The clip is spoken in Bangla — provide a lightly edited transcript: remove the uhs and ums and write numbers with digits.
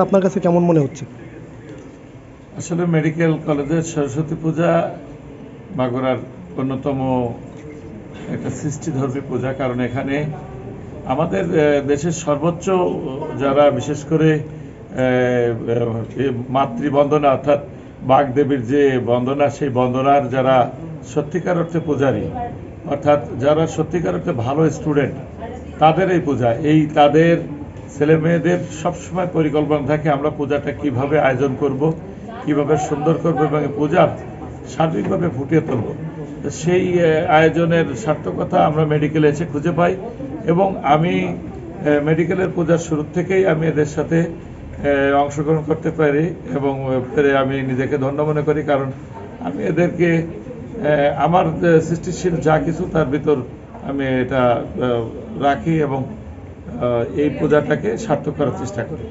আপনার কাছে কেমন মনে হচ্ছে? আসলে মেডিকেল কলেজের সরস্বতী পূজা মাগুরার অন্যতম একটা সৃষ্টিধর্মী পূজা, কারণ এখানে আমাদের দেশের সর্বোচ্চ যারা বিশেষ করে মাতৃবন্দনা অর্থাৎ বাগদেবীর যে বন্দনা, সেই বন্দনার যারা সত্যিকার অর্থে পূজারী, অর্থাৎ যারা সত্যিকার অর্থে ভালো স্টুডেন্ট, তাদের এই পূজা, তাদের ছেলে মেয়েদের সবসময় পরিকল্পনা থাকে আমরা পূজাটা কিভাবে আয়োজন করব, কিভাবে সুন্দর করব এবং পূজার সার্বিকভাবে ফুটিয়ে তুলব। সেই আয়োজনের সার্থকতা আমরা মেডিকেলে এসে খুঁজে পাই এবং আমি মেডিকেলের পূজার শুরু থেকেই আমি এদের সাথে অংশগ্রহণ করতে পারি এবং আমি নিজেকে ধন্য মনে করি, কারণ আমি এদেরকে আমার সৃষ্টিশীল যা কিছু তার ভিতর আমি এটা রাখি এবং এই পূজাটাকে সার্থক করার চেষ্টা করি।